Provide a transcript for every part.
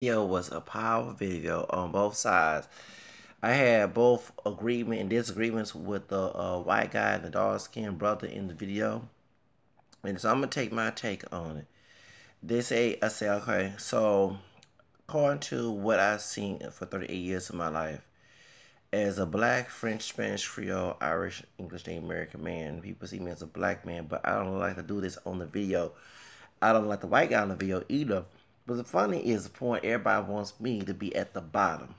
Video was a powerful video on both sides. I had both agreement and disagreements with the white guy and the dark skinned brother in the video, and so I'm gonna take my take on it. I say, okay, so according to what I've seen for 38 years of my life, as a black, French, Spanish, Creole, Irish, English, Native American man, people see me as a black man, but I don't like to do this on the video. I don't like the white guy on the video either. But the funny is the point everybody wants me to be at the bottom.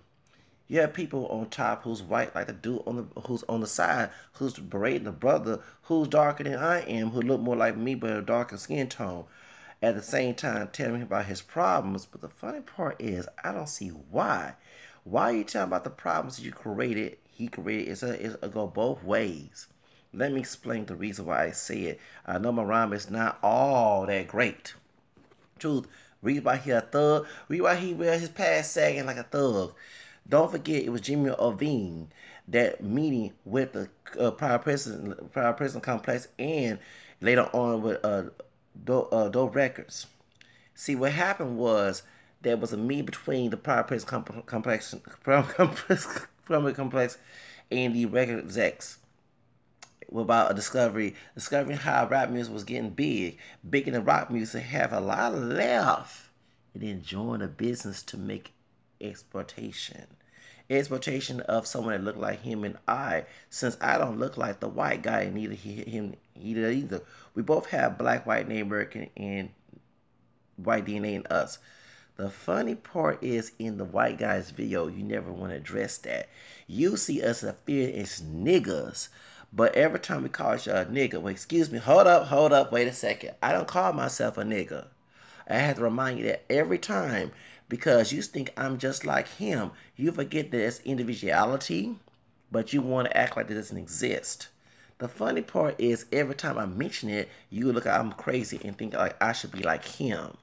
You have people on top who's white, like the dude who's on the side, who's berating the brother who's darker than I am, who look more like me but a darker skin tone. At the same time, telling me about his problems. But the funny part is, I don't see why. Why are you telling about the problems you created? He created. It's a go both ways. Let me explain the reason why I say it. I know my rhyme is not all that great. Truth. Read why he a thug. Read why he wear his past sagging like a thug. Don't forget, it was Jimmy Ovine that meeting with the prior president complex, and later on with Doe Records. See, what happened was there was a meeting between the prior president complex and the record execs about a discovering how rap music was getting bigger than rock music, have a lot of left, and then join a business to make exploitation. Exploitation of someone that looked like him and I, since I don't look like the white guy, and neither him either. We both have black, white, Native American, and white DNA in us. The funny part is in the white guy's video, you never want to address that. You see us as fear as niggas. But every time we call you a nigga, well, excuse me, hold up, wait a second. I don't call myself a nigga. I have to remind you that every time because you think I'm just like him. You forget that it's individuality, but you want to act like it doesn't exist. The funny part is every time I mention it, you look like I'm crazy and think like I should be like him.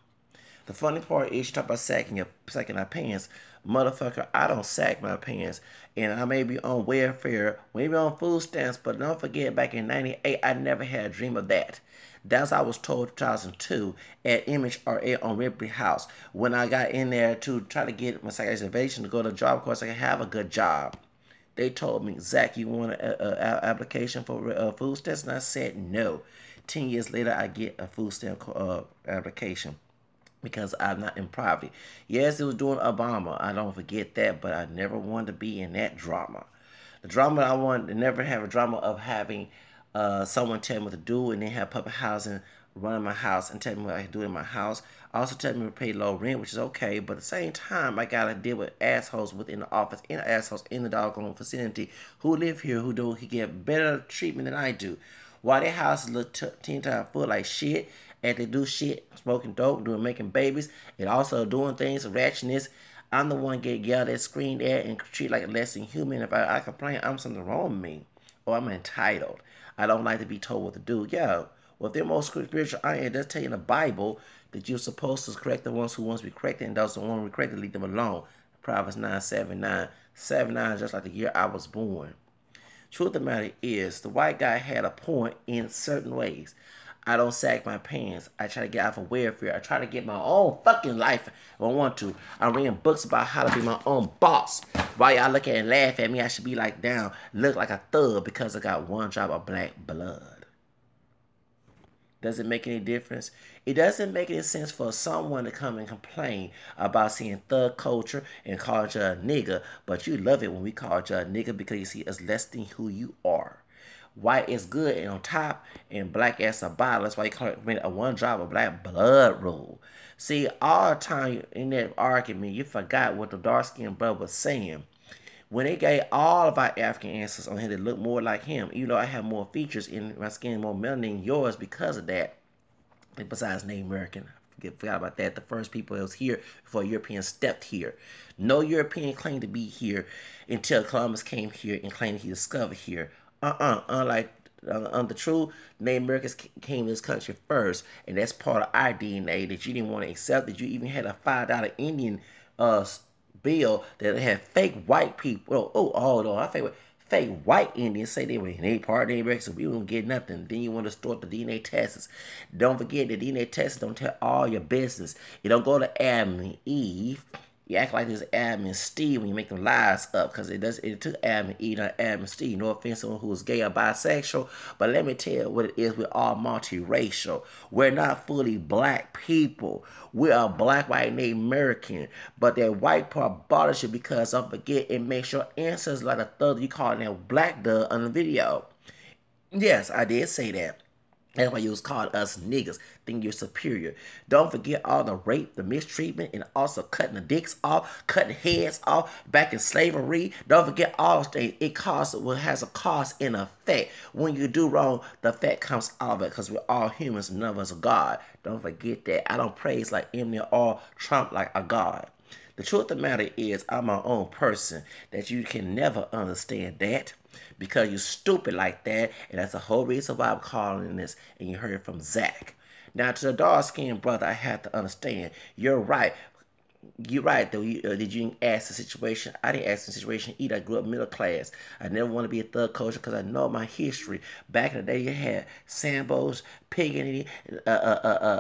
The funny part is you talk about sacking our pants. Motherfucker, I don't sack my pants. And I may be on welfare, maybe on food stamps, but don't forget back in 98, I never had a dream of that. That's what I was told in 2002 at Image RA on Ripley House. When I got in there to try to get my psychiatrist to go to a job course, I could have a good job. They told me, Zach, you want an application for food stamps? And I said no. 10 years later, I get a food stamp application because I'm not in poverty. Yes, it was during Obama. I don't forget that, but I never wanted to be in that drama. The drama I wanted to never have a drama of having someone tell me what to do and then have public housing running my house and tell me what I can do in my house. Also tell me to pay low rent, which is okay, but at the same time, I gotta deal with assholes within the office and assholes in the doggone facility who live here who get better treatment than I do. Why their houses look 10 times full like shit, and they do shit, smoking dope, making babies, and also doing things, ratchetness. I'm the one get yelled at, screamed at, and treated like less than human. If I complain, I'm something wrong with me, or I'm entitled. I don't like to be told what to do. Yeah, well, if they're more spiritual, I am. That's tell you in the Bible that you're supposed to correct the ones who wants to be corrected, and those who want to be corrected, leave them alone. Proverbs 9:7-9. 7-9 is just like the year I was born. Truth of the matter is, the white guy had a point in certain ways. I don't sack my pants. I try to get out of welfare. I try to get my own fucking life if I want to. I'm reading books about how to be my own boss. Why y'all look at and laugh at me, I should be like down, look like a thug because I got one drop of black blood. Does it make any difference? It doesn't make any sense for someone to come and complain about seeing thug culture and call you a nigga, but you love it when we call you a nigga because you see us less than who you are. White is good and on top, and black as a bottle. That's why you call it a one drop of black blood rule. See, all the time in that argument, you forgot what the dark skinned brother was saying. When they gave all of our African ancestors on here that look more like him, even though I have more features in my skin, more melanin than yours because of that, and besides Native American, forgot about that. The first people that was here before Europeans stepped here. No European claimed to be here until Columbus came here and claimed he discovered here. Unlike the true Native Americans came to this country first, and that's part of our DNA that you didn't want to accept. That you even had a $5 Indian bill that had fake white people. Oh, I fake white Indians say they were in a part of the America, so we won't get nothing. Then you want to start the DNA tests. Don't forget the DNA tests don't tell all your business. It don't go to Adam and Eve. You act like this Adam and Steve when you make them lies up, because it took Adam and Eve, not Adam and Steve. No offense to someone who is gay or bisexual, but let me tell you what it is. We're all multiracial. We're not fully black people. We are black, white, Native American. But that white part abolished it because don't forget it makes your ancestors like a thug. You call them black duh on the video. Yes, I did say that. That's why you was calling us niggas, think you're superior. Don't forget all the rape, the mistreatment, and also cutting the dicks off, cutting heads off back in slavery. Don't forget all those things. It has a cost and effect. When you do wrong, the effect comes out of it because we're all humans, none of us are God. Don't forget that. I don't praise like Eminem or Trump like a God. The truth of the matter is, I'm my own person. That you can never understand that because you're stupid like that, and that's the whole reason why I'm calling this. And you heard it from Zach. Now, to the dark-skinned brother, I have to understand. You're right. You're right, though. Did you ask the situation? I didn't ask the situation either. I grew up middle class. I never want to be a thug culture because I know my history. Back in the day, you had Sambos, Piggany,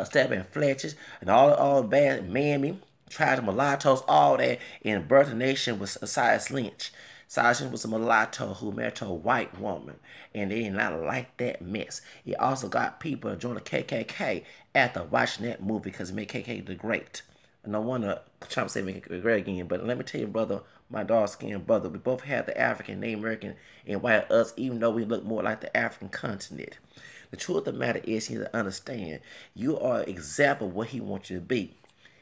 Stabbing Fletchers, and all bad Mammy, tried mulattoes, all that. And Birth of the Nation was Cyrus Lynch. Cyrus Lynch was a mulatto who married to a white woman, and they did not like that mess. He also got people to join the KKK after watching that movie because it made KKK the great. No wonder Trump said make it great again. But let me tell you, brother, my dark-skinned brother, we both have the African, Native American, and white us, even though we look more like the African continent. The truth of the matter is, you need to understand, you are an example of what he wants you to be.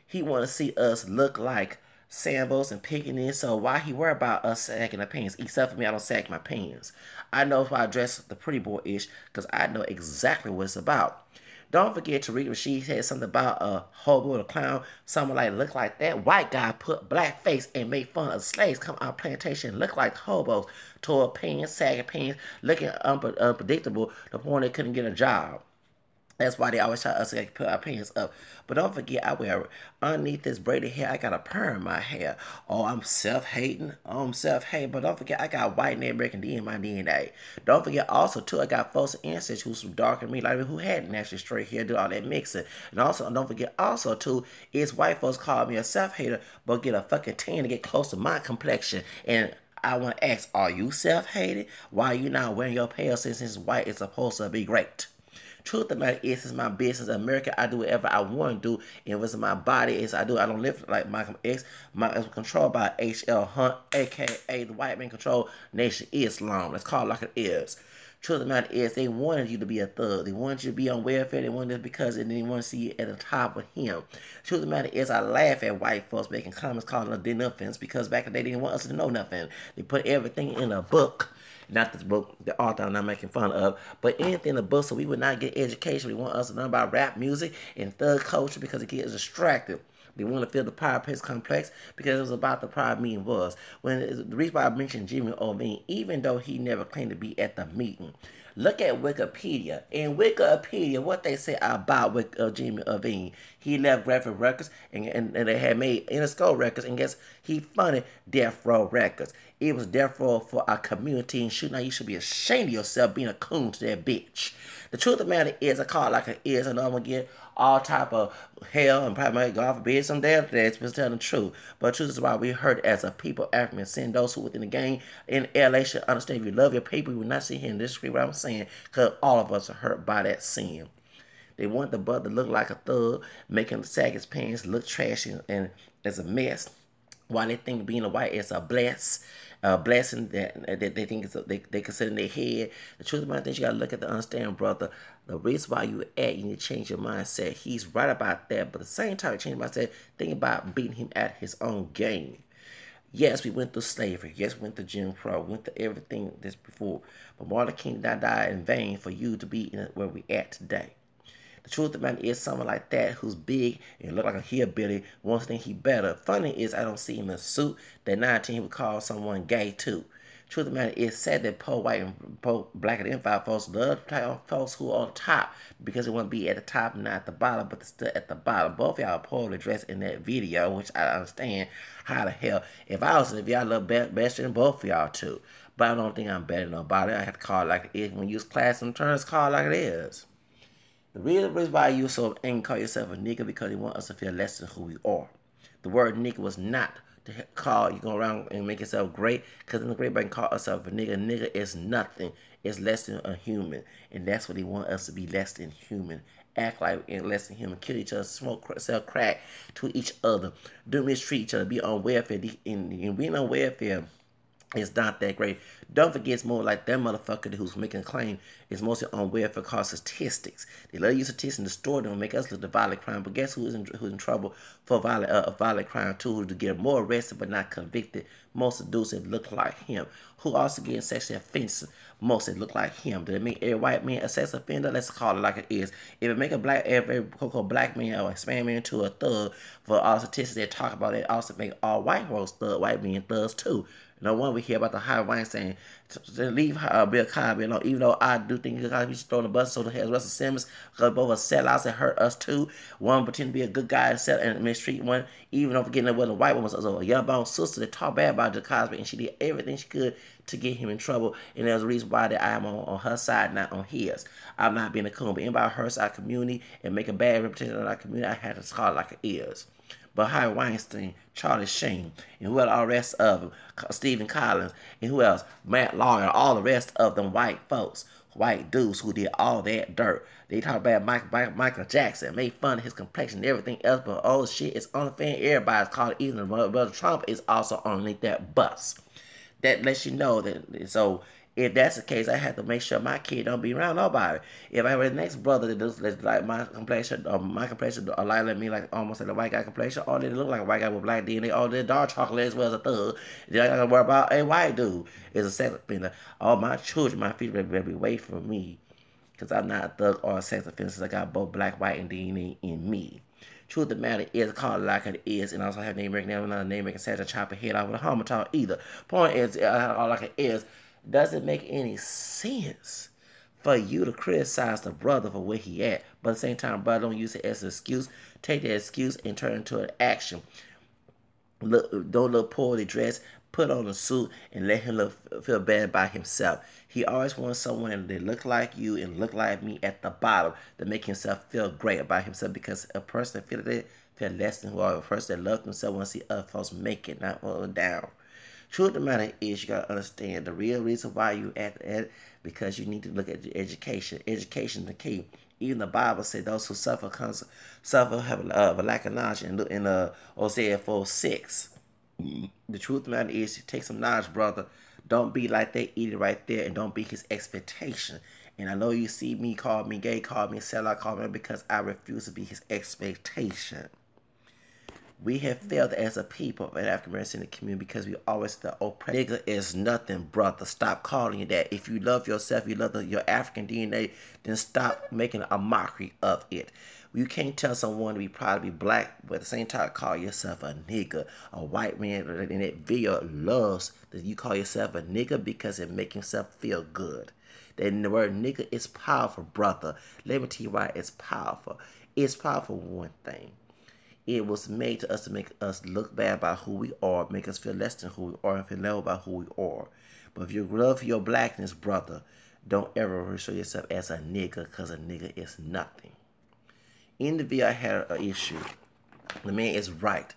He want to see us look like Sambos and Pickaninnies, so why he worry about us sacking our pants? Except for me, I don't sack my pants. I know if I dress the pretty boy-ish, because I know exactly what it's about. Don't forget Tariq Rashid said something about a hobo or a clown. Someone like look like that white guy put black face and made fun of slaves come out of plantation look like hobos, tore pants, sagging pants, looking unpredictable to the point they couldn't get a job. That's why they always try us to put our pants up. But don't forget, I wear underneath this braided hair, I got a perm in my hair. Oh, I'm self-hating. Oh, I'm self-hating. But don't forget, I got white and American D in my DNA. Don't forget, also, too, I got folks ancestors who's darker than me, like who had naturally straight hair, do all that mixing. And also, don't forget, also, too, is white folks call me a self-hater, but get a fucking tan to get close to my complexion. And I want to ask, are you self-hated? Why are you not wearing your pale since white is supposed to be great? Truth of the matter is, it's my business. In America, I do whatever I want to do. And what's in my body is I do. I don't live like Malcolm X. My is controlled by H.L. Hunt, a.k.a. the white man controlled Nation Islam. Let's call it like it is. Truth of the matter is, they wanted you to be a thug. They wanted you to be on welfare. They wanted it because they didn't want to see you at the top of him. Truth of the matter is, I laugh at white folks making comments calling us nothings because back in the day, they didn't want us to know nothing. They put everything in a book. Not this book, the author I'm not making fun of, but anything in the book so we would not get education. They want us to learn about rap music and thug culture because it gets distracted. They want to feel the power place complex because it was about the pride meeting was. When the reason why I mentioned Jimmy Ovine, even though he never claimed to be at the meeting. Look at Wikipedia. In Wikipedia, what they say about Jimmy Ovine. He left Graphic Records and they had made Interscope Records, and guess he funded Death Row Records. It was Death Row for our community, and shoot, now you should be ashamed of yourself being a coon to that bitch. The truth of the matter is, I call it like it is. I know I'm going to get all type of hell and probably might God forbid some damn things, but telling the truth. But the truth is why we hurt as a people, African sin. Those who within the game in LA should understand if you love your people, you will not sit here and disagree with what I'm saying, because all of us are hurt by that sin. They want the brother to look like a thug, making the sag his pants look trashy and as a mess. Why they think being a white is a blessing that they think they consider in their head. The truth of the matter is, you gotta look at the understand, brother. The reason why you you need to change your mindset. He's right about that, but the same time, change mindset. Think about beating him at his own game. Yes, we went through slavery. Yes, we went through Jim Crow. We went through everything this before. But Martin King did not die in vain for you to be where we at today. The truth of the matter is, someone like that who's big and look like a hillbilly wants to think he better. Funny is, I don't see him in a suit. That 19 would call someone gay too. Truth of the matter is, sad that poor white and poor black and five folks love to tell folks who are on top because they want to be at the top and not at the bottom, but they're still at the bottom. Both of y'all are poorly dressed in that video, which I understand. How the hell, if I was in the video, I'd love best than both of y'all too. But I don't think I'm better than nobody. I have to call it like it is. When you use class and terms, call it like it is. The real reason why you so angry call yourself a nigga because you want us to feel less than who we are. The word nigga was not to call you go around and make yourself great, because in the great man call yourself a nigga. Nigga is nothing. It's less than a human, and that's what he want us to be, less than human. Act like less than human, kill each other, smoke, sell crack to each other, do mistreat each other, be on welfare, and being on welfare it's not that great. Don't forget, it's more like that motherfucker who's making a claim is mostly on welfare cause statistics. They love to use statistics and distort them and make us look at violent crime. But guess who's in trouble for violent crime too? Who to get more arrested but not convicted? Most of the dudes that look like him. Who also getting sexual offenses? Most that look like him. Did it make every white man a sex offender? Let's call it like it is. If it make every black man or Hispanic man to a thug, for all statistics they talk about, it also make all white men thugs too. No one we hear about the Harvey Weinstein to leave Bill Cosby alone, even though I do think Bill Cosby should throw the bus so the Russell Simmons, because both are sellouts that hurt us too. One pretend to be a good guy and mistreat one, even though forgetting that was a white woman, so a young bone sister that talked bad about Bill Cosby, and she did everything she could to get him in trouble. And there's a reason why that I am on her side, not on his. I'm not being a coon, but anybody hurts our community and make a bad reputation of our community, I have to call it like it is. But Harvey Weinstein, Charlie Sheen, and who else, all the rest of them, Stephen Collins, and who else, Matt Long, and all the rest of them white folks, white dudes who did all that dirt. They talk about Michael Jackson, made fun of his complexion and everything else, but oh shit, it's on the fan. Everybody's called it, even Brother Trump is also underneath that bus. That lets you know that, so if that's the case, I have to make sure my kid don't be around nobody. If I were the next brother that does like my complexion, or like me, like almost like a white guy complexion, or they look like a white guy with black DNA, or they're dark chocolate as well as a thug, then I gotta worry about a white dude is a sex offender. All my children, my future better be away from me, because I'm not a thug or a sex offender. I got both black, white, and DNA in me. Truth of the matter is, called like it is, and also have name recognition, not a name making sense to chop a head off with a hammer either. Point is, all like it is, doesn't make any sense for you to criticize the brother for where he at, but at the same time, brother, don't use it as an excuse. Take that excuse and turn it into an action. Don't look poorly dressed. Put on a suit and let him feel bad by himself. He always wants someone that look like you and look like me at the bottom to make himself feel great about himself, because a person that feel less than who are, a person that loves themselves want to see other folks make it, not fall down. Truth of the matter is, you gotta understand the real reason why you at it, because you need to look at your education. Education is the key. Even the Bible said those who suffer have a lack of knowledge in Hosea 4:6. The truth of the matter is, you take some knowledge, brother. Don't be like they eat it right there, and don't be his expectation. And I know you see me call me gay, call me sellout, call me because I refuse to be his expectation. We have failed as a people in African American in the community because we always the oppressed. Nigga is nothing, brother. Stop calling it that. If you love yourself, you love your African DNA, then stop making a mockery of it. You can't tell someone to be proud to be black, but at the same time call yourself a nigga. A white man in that video loves that you call yourself a nigga because it makes himself feel good. Then the word nigga is powerful, brother. Let me tell you why it's powerful. It's powerful for one thing. It was made to us to make us look bad about who we are, make us feel less than who we are, and feel low about who we are. But if you love your blackness, brother, don't ever show yourself as a nigga, because a nigga is nothing. In the video, I had an issue. The man is right.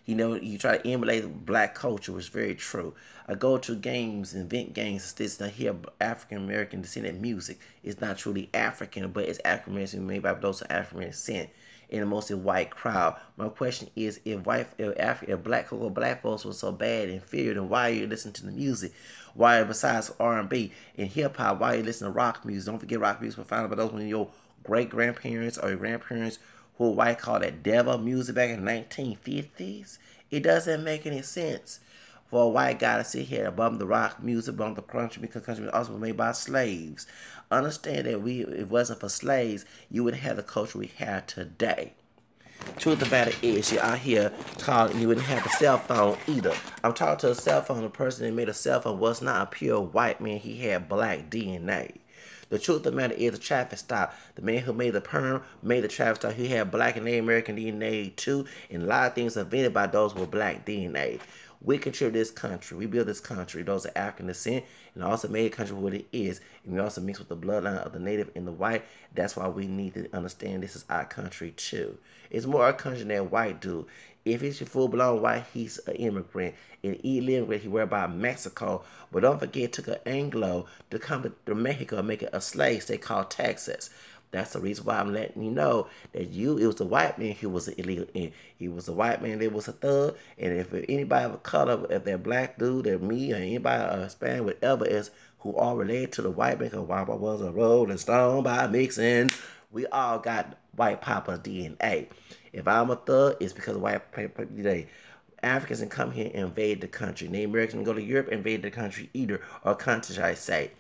You try to emulate black culture, which is very true. I go to games, invent games, and hear African American descendant music. It's not truly African, but it's African American made by those of African descent in a mostly white crowd. My question is, if black folks were so bad and inferior, then why are you listening to the music? Why, besides R&B and hip hop, why are you listening to rock music? Don't forget rock music was founded by those when your great grandparents or your grandparents who white called that devil music back in the 1950s. It doesn't make any sense for a white guy to sit here and bum the rock music, bum the country, because country was also made by slaves. Understand that if it wasn't for slaves, you would have the culture we have today. Truth of the matter is, you're out here talking, you wouldn't have a cell phone either. I'm talking to a cell phone. The person that made a cell phone was not a pure white man. He had black DNA. The truth of the matter is, the traffic stop. The man who made the perm made the traffic stop. He had black and Native American DNA too, and a lot of things invented by those with black DNA. We control this country. We build this country. Those are African descent and also made the country what it is. And we also mix with the bloodline of the native and the white. That's why we need to understand this is our country too. It's more our country than that white dude. If he's a full-blown white, he's an immigrant. And immigrant, he worried about Mexico. But don't forget, it took an Anglo to come to Mexico and make it a slave state called Texas. That's the reason why I'm letting you know that it was the white man who was illegal. And he was a white man that was a thug. And if anybody of color, if they're black dude, they're me, or anybody Hispanic, whatever is, who all related to the white man, because white was a rolling stone by mixing, we all got white papa's DNA. If I'm a thug, it's because of white paper DNA. Africans can come here and invade the country. Native Americans can go to Europe and invade the country either, or countries, I say.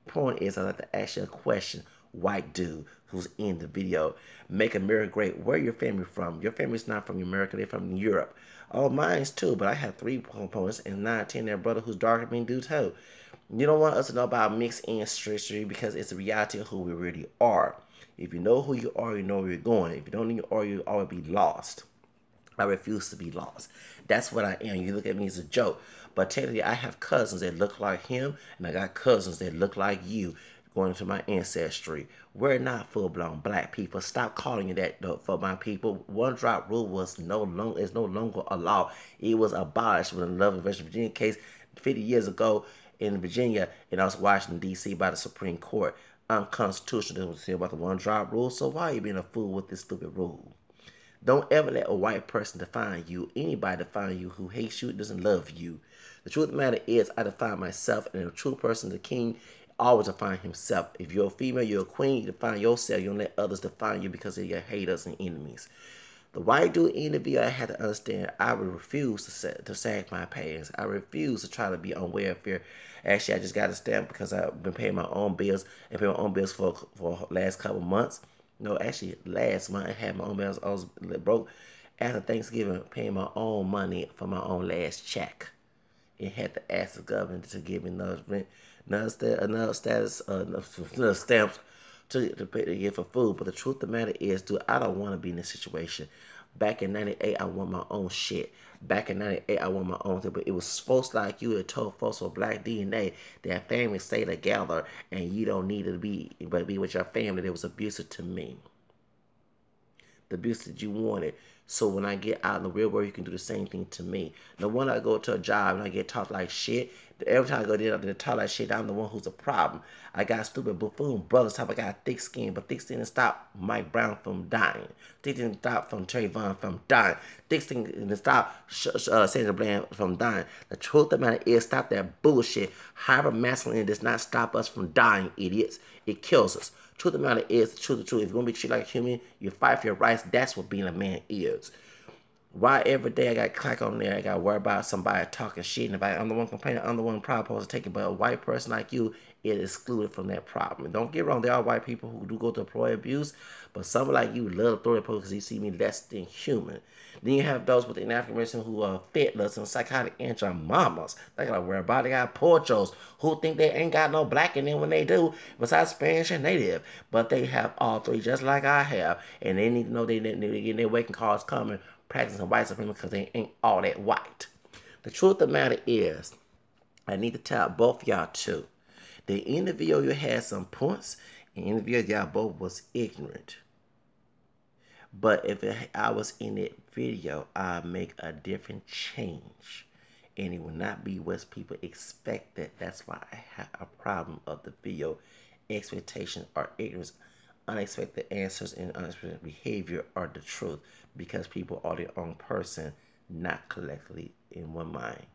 Point is, I'd like to ask you a question, white dude who's in the video. Make America great. Where your family from? Your family's not from America, they're from Europe. Oh, mine's too, but I have 3 components and 9, 10 their brother who's darker than me do too. You don't want us to know about mixed ancestry because it's the reality of who we really are. If you know who you are, you know where you're going. If you don't know who you are, you'll always be lost. I refuse to be lost. That's what I am. You look at me as a joke. But technically, I have cousins that look like him, and I got cousins that look like you going into my ancestry. We're not full-blown black people. Stop calling it that for my people. One-drop rule is no longer a law. It was abolished with the Love and Virginia case 50 years ago in Virginia and also Washington, D.C. by the Supreme Court. Unconstitutional to say about the one-drop rule, so why are you being a fool with this stupid rule? Don't ever let a white person define you. Anybody define you who hates you, doesn't love you. The truth of the matter is, I define myself, and a true person, the king, always define himself. If you're a female, you're a queen, you define yourself. You don't let others define you because of your haters and enemies. The white dude in the video, I had to understand, I would refuse to sag my pants. I refuse to try to be on welfare. Actually, I just got a stamp because I've been paying my own bills and paying my own bills for last couple months. No, actually, last month I had my own bills. I was broke after Thanksgiving, paying my own money for my own last check. And had to ask the government to give me another rent, another status, another stamps to pay to get for food. But the truth of the matter is, dude, I don't want to be in this situation. Back in '98, I want my own shit. Back in '98, I want my own thing. But it was folks like you that told folks with black DNA that families stay together and you don't need to be, but be with your family. That was abusive to me. The abuse that you wanted. So when I get out in the real world, you can do the same thing to me. Now, when I go to a job and I get taught like shit, every time I go there to talk like shit, I'm the one who's a problem. I got stupid buffoon brothers type. I got thick skin, but thick skin didn't stop Mike Brown from dying. Thick skin didn't stop from Trayvon from dying. Thick skin didn't stop Sandra Bland from dying. The truth of the matter is, stop that bullshit. Hyper masculinity does not stop us from dying, idiots. It kills us. Truth of the matter is, the truth, if you're going to be treated like a human, you fight for your rights. That's what being a man is. Why every day I got to click on there, I got to worry about somebody talking shit, and if I'm the one complaining, I'm the one probably supposed to take it, but a white person like you is excluded from that problem. And don't get wrong, there are white people who do go to employee abuse, but someone like you love to throw that because you see me less than human. Then you have those within African Americans who are fitless and psychotic mamas. They got to worry about it. They got porchos who think they ain't got no black in them when they do, besides Spanish and Native. But they have all 3 just like I have, and they need to know they need to get their waking calls coming, practicing white supremacy because they ain't all that white. The truth of the matter is, I need to tell both y'all too. The in the video you had some points, and in the video y'all both was ignorant. But if I was in that video, I'd make a different change. And it will not be what people expected. That's why I have a problem of the video. Expectations are ignorance. Unexpected answers and unexpected behavior are the truth. Because people are their own person, not collectively in one mind.